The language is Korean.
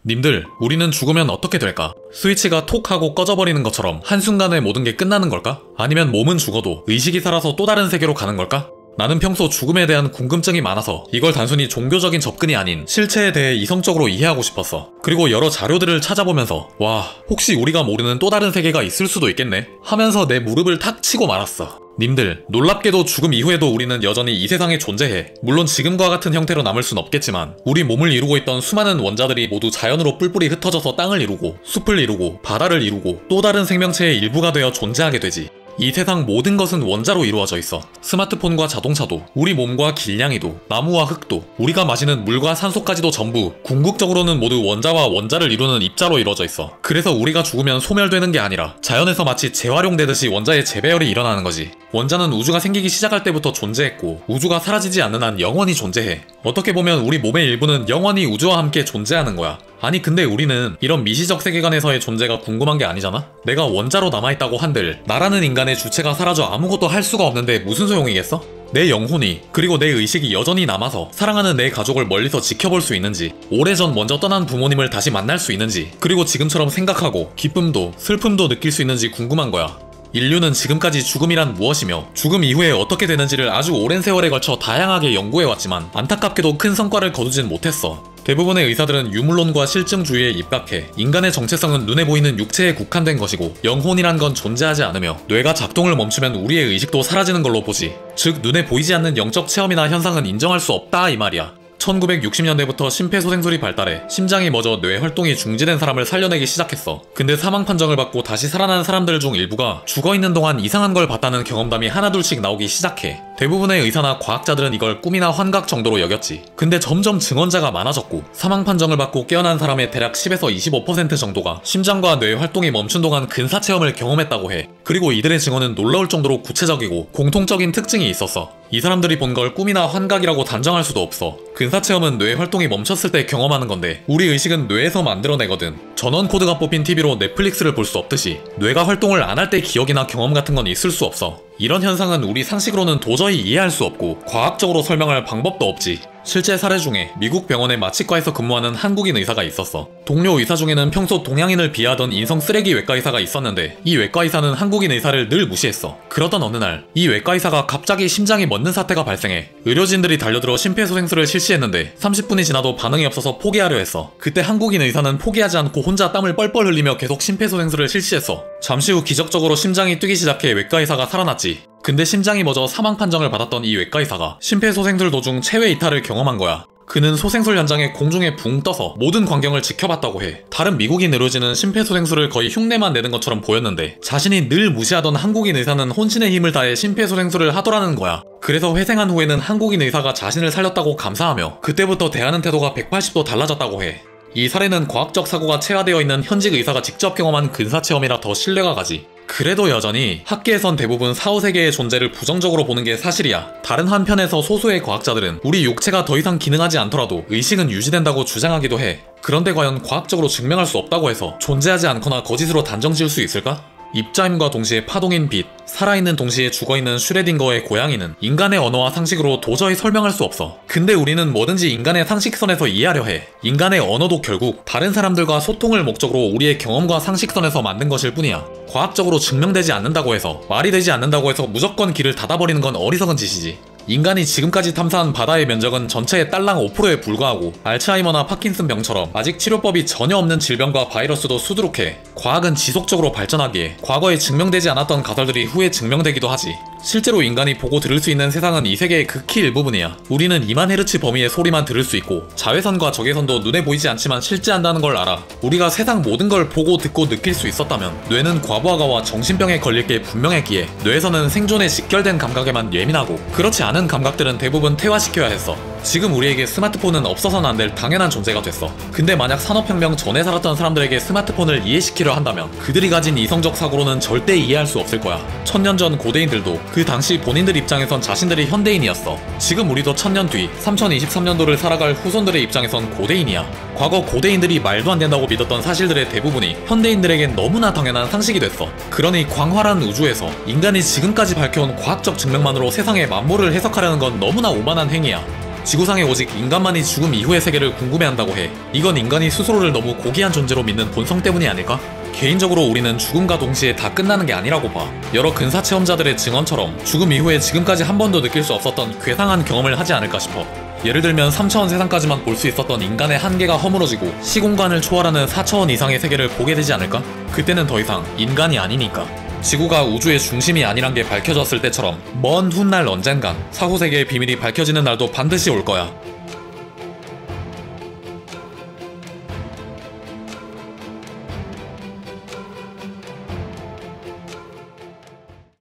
님들, 우리는 죽으면 어떻게 될까? 스위치가 톡 하고 꺼져버리는 것처럼 한순간에 모든 게 끝나는 걸까? 아니면 몸은 죽어도 의식이 살아서 또 다른 세계로 가는 걸까? 나는 평소 죽음에 대한 궁금증이 많아서 이걸 단순히 종교적인 접근이 아닌 실체에 대해 이성적으로 이해하고 싶었어. 그리고 여러 자료들을 찾아보면서 와, 혹시 우리가 모르는 또 다른 세계가 있을 수도 있겠네 하면서 내 무릎을 탁 치고 말았어. 님들, 놀랍게도 죽음 이후에도 우리는 여전히 이 세상에 존재해. 물론 지금과 같은 형태로 남을 순 없겠지만 우리 몸을 이루고 있던 수많은 원자들이 모두 자연으로 뿔뿔이 흩어져서 땅을 이루고 숲을 이루고 바다를 이루고 또 다른 생명체의 일부가 되어 존재하게 되지. 이 세상 모든 것은 원자로 이루어져 있어. 스마트폰과 자동차도, 우리 몸과 길냥이도, 나무와 흙도, 우리가 마시는 물과 산소까지도 전부 궁극적으로는 모두 원자와 원자를 이루는 입자로 이루어져 있어. 그래서 우리가 죽으면 소멸되는 게 아니라 자연에서 마치 재활용되듯이 원자의 재배열이 일어나는 거지. 원자는 우주가 생기기 시작할 때부터 존재했고 우주가 사라지지 않는 한 영원히 존재해. 어떻게 보면 우리 몸의 일부는 영원히 우주와 함께 존재하는 거야. 아니 근데 우리는 이런 미시적 세계관에서의 존재가 궁금한 게 아니잖아? 내가 원자로 남아있다고 한들 나라는 인간의 주체가 사라져 아무것도 할 수가 없는데 무슨 소용이겠어? 내 영혼이 그리고 내 의식이 여전히 남아서 사랑하는 내 가족을 멀리서 지켜볼 수 있는지, 오래전 먼저 떠난 부모님을 다시 만날 수 있는지, 그리고 지금처럼 생각하고 기쁨도 슬픔도 느낄 수 있는지 궁금한 거야. 인류는 지금까지 죽음이란 무엇이며 죽음 이후에 어떻게 되는지를 아주 오랜 세월에 걸쳐 다양하게 연구해왔지만 안타깝게도 큰 성과를 거두진 못했어. 대부분의 의사들은 유물론과 실증주의에 입각해 인간의 정체성은 눈에 보이는 육체에 국한된 것이고 영혼이란 건 존재하지 않으며 뇌가 작동을 멈추면 우리의 의식도 사라지는 걸로 보지. 즉 눈에 보이지 않는 영적 체험이나 현상은 인정할 수 없다 이 말이야. 1960년대부터 심폐소생술이 발달해 심장이 멎어 뇌 활동이 중지된 사람을 살려내기 시작했어. 근데 사망 판정을 받고 다시 살아난 사람들 중 일부가 죽어있는 동안 이상한 걸 봤다는 경험담이 하나둘씩 나오기 시작해. 대부분의 의사나 과학자들은 이걸 꿈이나 환각 정도로 여겼지. 근데 점점 증언자가 많아졌고 사망 판정을 받고 깨어난 사람의 대략 10에서 25% 정도가 심장과 뇌 활동이 멈춘 동안 근사 체험을 경험했다고 해. 그리고 이들의 증언은 놀라울 정도로 구체적이고 공통적인 특징이 있었어. 이 사람들이 본 걸 꿈이나 환각이라고 단정할 수도 없어. 근사 체험은 뇌 활동이 멈췄을 때 경험하는 건데 우리 의식은 뇌에서 만들어내거든. 전원 코드가 뽑힌 TV로 넷플릭스를 볼 수 없듯이 뇌가 활동을 안 할 때 기억이나 경험 같은 건 있을 수 없어. 이런 현상은 우리 상식으로는 도저히 이해할 수 없고 과학적으로 설명할 방법도 없지. 실제 사례 중에 미국 병원의 마취과에서 근무하는 한국인 의사가 있었어. 동료 의사 중에는 평소 동양인을 비하하던 인성 쓰레기 외과 의사가 있었는데 이 외과 의사는 한국인 의사를 늘 무시했어. 그러던 어느 날 이 외과 의사가 갑자기 심장이 멎는 사태가 발생해 의료진들이 달려들어 심폐소생술을 실시했는데 30분이 지나도 반응이 없어서 포기하려 했어. 그때 한국인 의사는 포기하지 않고 혼자 땀을 뻘뻘 흘리며 계속 심폐소생술을 실시했어. 잠시 후 기적적으로 심장이 뛰기 시작해 외과 의사가 살아났지. 근데 심장이 멎어 사망 판정을 받았던 이 외과 의사가 심폐소생술 도중 체외 이탈을 경험한 거야. 그는 소생술 현장에 공중에 붕 떠서 모든 광경을 지켜봤다고 해. 다른 미국인 의료진은 심폐소생술을 거의 흉내만 내는 것처럼 보였는데 자신이 늘 무시하던 한국인 의사는 혼신의 힘을 다해 심폐소생술을 하더라는 거야. 그래서 회생한 후에는 한국인 의사가 자신을 살렸다고 감사하며 그때부터 대하는 태도가 180도 달라졌다고 해. 이 사례는 과학적 사고가 체화되어 있는 현직 의사가 직접 경험한 근사체험이라 더 신뢰가 가지. 그래도 여전히 학계에선 대부분 사후세계의 존재를 부정적으로 보는 게 사실이야. 다른 한편에서 소수의 과학자들은 우리 육체가 더 이상 기능하지 않더라도 의식은 유지된다고 주장하기도 해. 그런데 과연 과학적으로 증명할 수 없다고 해서 존재하지 않거나 거짓으로 단정 지을 수 있을까? 입자임과 동시에 파동인 빛, 살아있는 동시에 죽어있는 슈레딩거의 고양이는 인간의 언어와 상식으로 도저히 설명할 수 없어. 근데 우리는 뭐든지 인간의 상식선에서 이해하려 해. 인간의 언어도 결국 다른 사람들과 소통을 목적으로 우리의 경험과 상식선에서 만든 것일 뿐이야. 과학적으로 증명되지 않는다고 해서, 말이 되지 않는다고 해서 무조건 길을 닫아버리는 건 어리석은 짓이지. 인간이 지금까지 탐사한 바다의 면적은 전체의 딸랑 5%에 불과하고 알츠하이머나 파킨슨 병처럼 아직 치료법이 전혀 없는 질병과 바이러스도 수두룩해. 과학은 지속적으로 발전하기에 과거에 증명되지 않았던 가설들이 후에 증명되기도 하지. 실제로 인간이 보고 들을 수 있는 세상은 이 세계의 극히 일부분이야. 우리는 2만 헤르츠 범위의 소리만 들을 수 있고 자외선과 적외선도 눈에 보이지 않지만 실제한다는 걸 알아. 우리가 세상 모든 걸 보고 듣고 느낄 수 있었다면 뇌는 과부하가와 정신병에 걸릴 게 분명했기에 뇌에서는 생존에 직결된 감각에만 예민하고 그렇지 않은 감각들은 대부분 퇴화시켜야 했어. 지금 우리에게 스마트폰은 없어서는 안 될 당연한 존재가 됐어. 근데 만약 산업혁명 전에 살았던 사람들에게 스마트폰을 이해시키려 한다면 그들이 가진 이성적 사고로는 절대 이해할 수 없을 거야. 1000년 전 고대인들도 그 당시 본인들 입장에선 자신들이 현대인이었어. 지금 우리도 1000년 뒤 3023년도를 살아갈 후손들의 입장에선 고대인이야. 과거 고대인들이 말도 안 된다고 믿었던 사실들의 대부분이 현대인들에겐 너무나 당연한 상식이 됐어. 그러니 광활한 우주에서 인간이 지금까지 밝혀온 과학적 증명만으로 세상의 만물을 해석하려는 건 너무나 오만한 행위야. 지구상에 오직 인간만이 죽음 이후의 세계를 궁금해한다고 해. 이건 인간이 스스로를 너무 고귀한 존재로 믿는 본성 때문이 아닐까? 개인적으로 우리는 죽음과 동시에 다 끝나는 게 아니라고 봐. 여러 근사 체험자들의 증언처럼 죽음 이후에 지금까지 한 번도 느낄 수 없었던 괴상한 경험을 하지 않을까 싶어. 예를 들면 3차원 세상까지만 볼 수 있었던 인간의 한계가 허물어지고 시공간을 초월하는 4차원 이상의 세계를 보게 되지 않을까? 그때는 더 이상 인간이 아니니까. 지구가 우주의 중심이 아니란 게 밝혀졌을 때처럼 먼 훗날 언젠간 사후세계의 비밀이 밝혀지는 날도 반드시 올 거야.